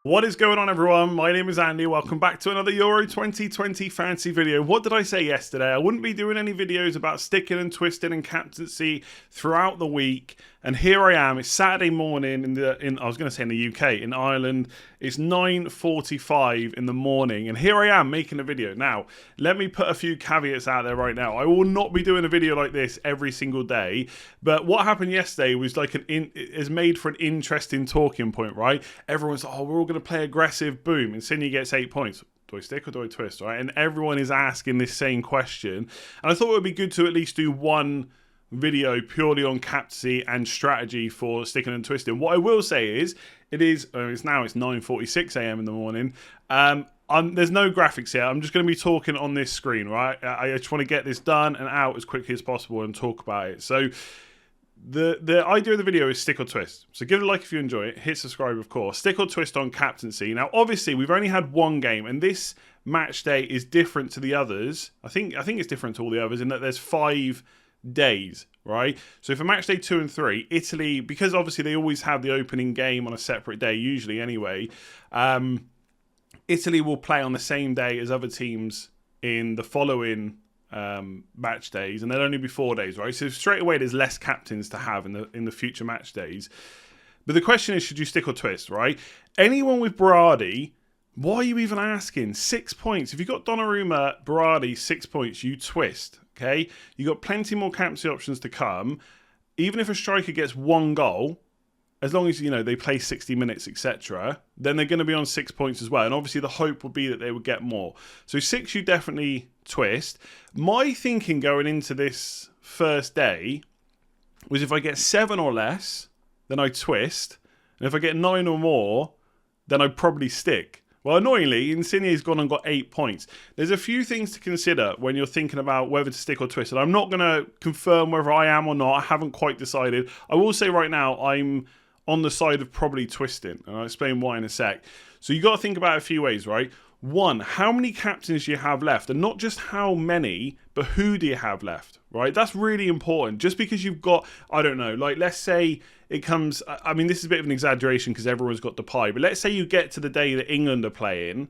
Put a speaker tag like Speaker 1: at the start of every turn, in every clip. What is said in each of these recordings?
Speaker 1: What is going on, everyone? My name is Andy. Welcome back to another Euro 2020 fantasy video. What did I say yesterday? I wouldn't be doing any videos about sticking and twisting and captaincy throughout the week. And here I am. It's Saturday morning I was going to say in the UK, in Ireland. It's 9:45 in the morning, and here I am making a video. Now, let me put a few caveats out there right now. I will not be doing a video like this every single day, but what happened yesterday was like is made for an interesting talking point, right? Everyone's like, oh, we're all going to play aggressive, boom, and Insigne gets 8 points. Do I stick or do I twist, right? And everyone is asking this same question, and I thought it would be good to at least do one video purely on captaincy and strategy for sticking and twisting. What I will say is, it's 9:46 a.m. in the morning. There's no graphics here. I'm just going to be talking on this screen, right? I just want to get this done and out as quickly as possible and talk about it. So the idea of the video is stick or twist. So give it a like if you enjoy it. Hit subscribe, of course. Stick or twist on captaincy. Now, obviously, we've only had one game, and this match day is different to the others. I think it's different to all the others in that there's 5 days, right? So for match day 2 and 3, Italy, because obviously they always have the opening game on a separate day, usually anyway, Italy will play on the same day as other teams in the following match days, and there'll only be 4 days, right? So straight away there's less captains to have in the future match days. But the question is, should you stick or twist, right? Anyone with Berardi, why are you even asking? 6 points. If you've got Donnarumma, Berardi, 6 points, you twist. Okay, you got plenty more captaincy options to come. Even if a striker gets 1 goal, as long as they play 60 minutes, etc., then they're going to be on 6 points as well. And obviously, the hope would be that they would get more. So 6, you definitely twist. My thinking going into this first day was if I get 7 or less, then I twist, and if I get 9 or more, then I'd probably stick. Well, annoyingly, Insigne's gone and got 8 points. There's a few things to consider when you're thinking about whether to stick or twist. And I'm not going to confirm whether I am or not. I haven't quite decided. I will say right now, I'm on the side of probably twisting. And I'll explain why in a sec. So you got to think about it a few ways, right? 1, how many captains do you have left? And not just how many, but who do you have left, right? That's really important. Just because you've got, I don't know, like let's say it comes, I mean, this is a bit of an exaggeration because everyone's got the pie, but let's say you get to the day that England are playing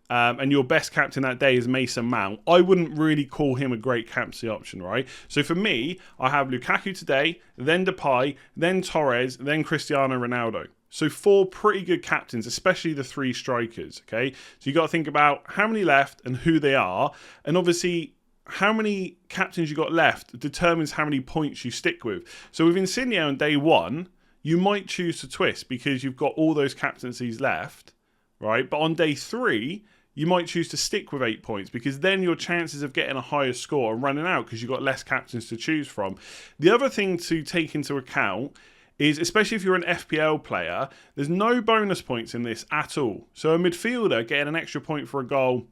Speaker 1: and your best captain that day is Mason Mount. I wouldn't really call him a great captaincy option, right? So for me, I have Lukaku today, then Depay, then Torres, then Cristiano Ronaldo. So 4 pretty good captains, especially the 3 strikers, okay? So you got to think about how many left and who they are. And obviously, how many captains you got left determines how many points you stick with. So with Insigne on day 1, you might choose to twist because you've got all those captaincies left, right? But on day 3, you might choose to stick with 8 points because then your chances of getting a higher score are running out because you've got less captains to choose from. The other thing to take into account is, especially if you're an FPL player, there's no bonus points in this at all. So a midfielder getting an extra point for a goal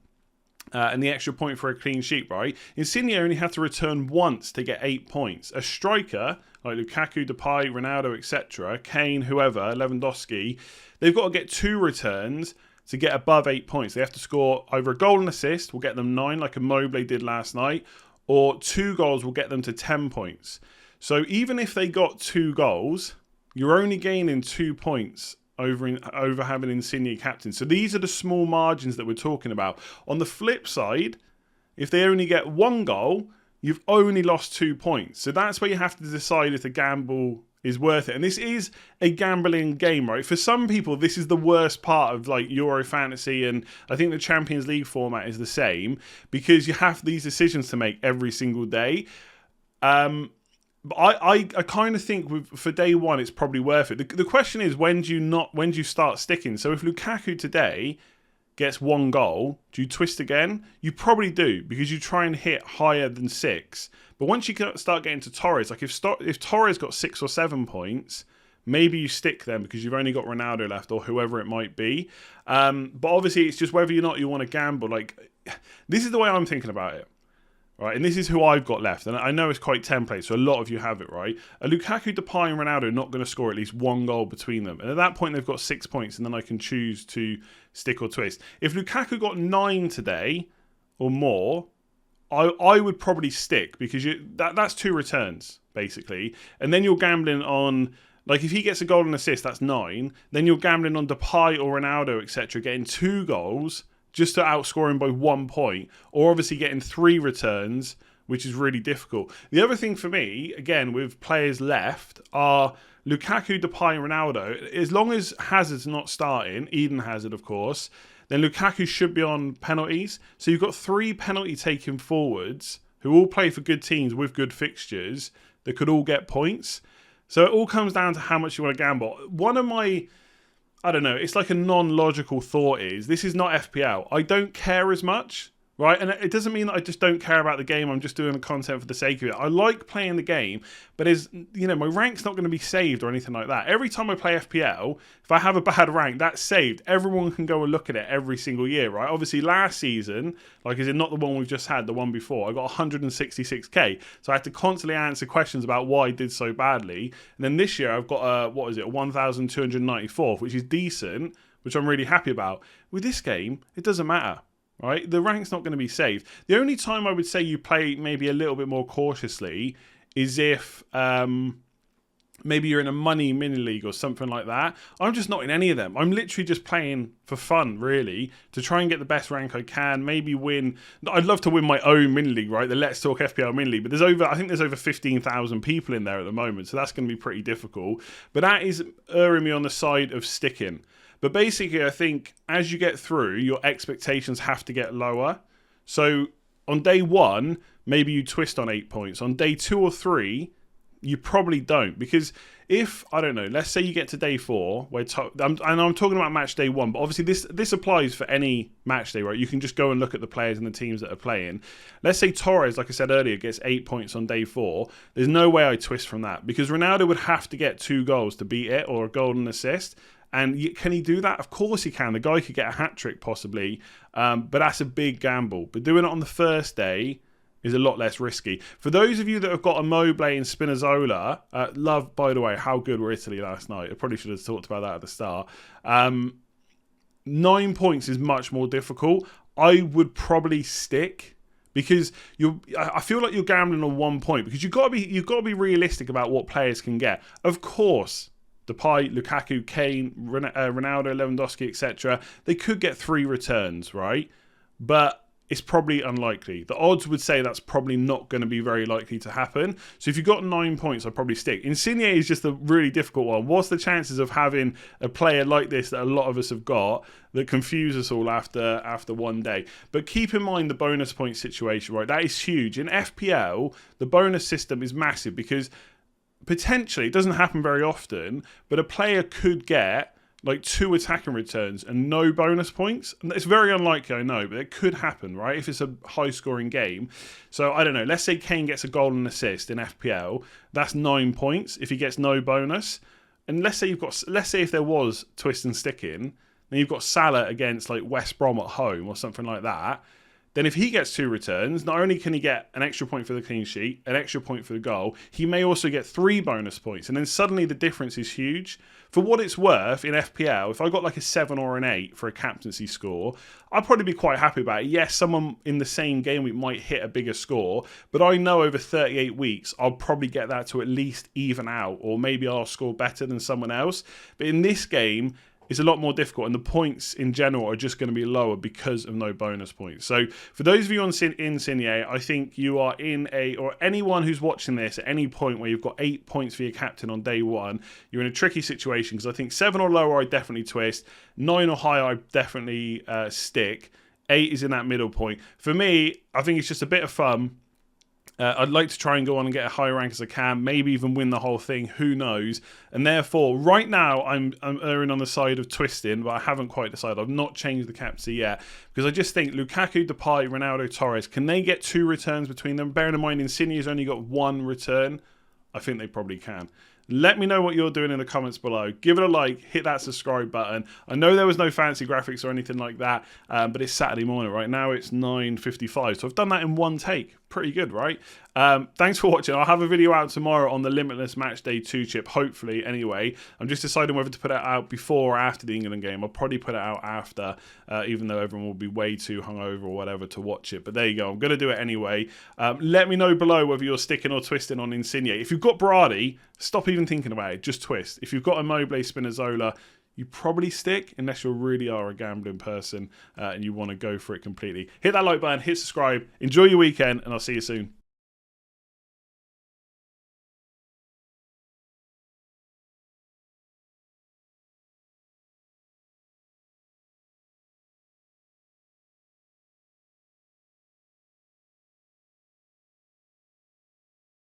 Speaker 1: and the extra point for a clean sheet, right? Insigne only had to return once to get 8 points. A striker like Lukaku, Depay, Ronaldo, etc., Kane, whoever, Lewandowski, they've got to get 2 returns to get above 8 points. They have to score either a goal and assist, will get them 9 like Immobile did last night, or 2 goals will get them to 10 points. So even if they got 2 goals, you're only gaining 2 points over having Insigne captain. So these are the small margins that we're talking about. On the flip side, if they only get 1 goal, you've only lost 2 points. So that's where you have to decide if the gamble is worth it. And this is a gambling game, right? For some people, this is the worst part of like Euro fantasy, and I think the Champions League format is the same because you have these decisions to make every single day. But I kind of think for day 1 it's probably worth it. The question is, when do you start sticking? So if Lukaku today gets 1 goal, do you twist again? You probably do because you try and hit higher than 6. But once you start getting to Torres, like if Torres got 6 or 7 points, maybe you stick them because you've only got Ronaldo left or whoever it might be. But obviously it's just whether or not you want to gamble. Like, this is the way I'm thinking about it. Right, and this is who I've got left. And I know it's quite template, so a lot of you have it, right? A Lukaku, Depay and Ronaldo are not going to score at least 1 goal between them. And at that point, they've got 6 points, and then I can choose to stick or twist. If Lukaku got 9 today or more, I would probably stick because that's 2 returns, basically. And then you're gambling on Like, if he gets a goal and assist, that's 9. Then you're gambling on Depay or Ronaldo, etc., getting 2 goals just to outscore him by 1 point, or obviously getting 3 returns, which is really difficult. The other thing for me, again, with players left, are Lukaku, Depay, and Ronaldo. As long as Hazard's not starting, Eden Hazard, of course, then Lukaku should be on penalties. So you've got 3 penalty-taking forwards who all play for good teams with good fixtures that could all get points. So it all comes down to how much you want to gamble. One of my, I don't know, it's like a non-logical thought is, this is not FPL. I don't care as much, right? And it doesn't mean that I just don't care about the game. I'm just doing the content for the sake of it. I like playing the game, but my rank's not going to be saved or anything like that. Every time I play FPL, if I have a bad rank, that's saved. Everyone can go and look at it every single year, right? Obviously, last season, like, is it not the one we've just had, the one before, I got 166k. So I had to constantly answer questions about why I did so badly. And then this year, I've got a 1,294, which is decent, which I'm really happy about. With this game, it doesn't matter. Right, the rank's not going to be saved. The only time I would say you play maybe a little bit more cautiously is if maybe you're in a money mini league or something like that. I'm just not in any of them. I'm literally just playing for fun, really, to try and get the best rank I can. Maybe win. I'd love to win my own mini league, right? The Let's Talk FPL mini league. But I think there's over 15,000 people in there at the moment, so that's going to be pretty difficult. But that is erring me on the side of sticking. But basically, I think as you get through, your expectations have to get lower. So on day 1, maybe you twist on 8 points. On day 2 or 3, you probably don't. Because if, I don't know, let's say you get to day 4, I'm talking about match day 1, but obviously this applies for any match day, right? You can just go and look at the players and the teams that are playing. Let's say Torres, like I said earlier, gets 8 points on day 4. There's no way I twist from that, because Ronaldo would have to get 2 goals to beat it, or a golden assist. And can he do that? Of course he can. The guy could get a hat-trick possibly, but that's a big gamble. But doing it on the first day is a lot less risky. For those of you that have got a Immobile and Spinazzola, love, by the way, how good were Italy last night. I probably should have talked about that at the start. 9 points is much more difficult. I would probably stick, because I feel like you're gambling on 1 point, because you've got to be realistic about what players can get. Of course, Depay, Lukaku, Kane, Ronaldo, Lewandowski, etc. They could get 3 returns, right? But it's probably unlikely. The odds would say that's probably not going to be very likely to happen. So if you've got 9 points, I'd probably stick. Insigne is just a really difficult one. What's the chances of having a player like this that a lot of us have got that confuse us all after one day? But keep in mind the bonus point situation, right? That is huge. In FPL, the bonus system is massive, because potentially, it doesn't happen very often, but a player could get like 2 attacking returns and no bonus points. And it's very unlikely, I know, but it could happen, right? If it's a high-scoring game. So, I don't know. Let's say Kane gets a goal and assist in FPL. That's 9 points if he gets no bonus. And let's say if there was twist and sticking, then you've got Salah against like West Brom at home or something like that. Then if he gets 2 returns, not only can he get an extra point for the clean sheet, an extra point for the goal, he may also get 3 bonus points. And then suddenly the difference is huge. For what it's worth, in FPL, if I got like a 7 or an 8 for a captaincy score, I'd probably be quite happy about it. Yes, someone in the same game week might hit a bigger score, but I know over 38 weeks, I'll probably get that to at least even out, or maybe I'll score better than someone else. But in this game, it's a lot more difficult, and the points in general are just going to be lower because of no bonus points. So for those of you in Insigne, I think you are or anyone who's watching this at any point where you've got 8 points for your captain on day 1, you're in a tricky situation, because I think 7 or lower, I definitely twist. 9 or higher, I definitely stick. 8 is in that middle point. For me, I think it's just a bit of fun. I'd like to try and go on and get a high rank as I can, maybe even win the whole thing, who knows. And therefore, right now, I'm erring on the side of twisting, but I haven't quite decided. I've not changed the captaincy yet, because I just think Lukaku, Depay, Ronaldo, Torres, can they get 2 returns between them? Bearing in mind, Insigne's only got 1 return. I think they probably can. Let me know what you're doing in the comments below. Give it a like, hit that subscribe button. I know there was no fancy graphics or anything like that, but it's Saturday morning. Right now it's 9:55, so I've done that in one take. pretty good, right? Thanks for watching. I'll have a video out tomorrow on the Limitless Matchday 2 chip, hopefully, anyway. I'm just deciding whether to put it out before or after the England game. I'll probably put it out after, even though everyone will be way too hungover or whatever to watch it. But there you go. I'm going to do it anyway. Let me know below whether you're sticking or twisting on Insigne. If you've got Berardi, stop even thinking about it. Just twist. If you've got Immobile, Spinazzola, you probably stick unless you really are a gambling person and you want to go for it completely. Hit that like button, hit subscribe, enjoy your weekend, and I'll see you soon.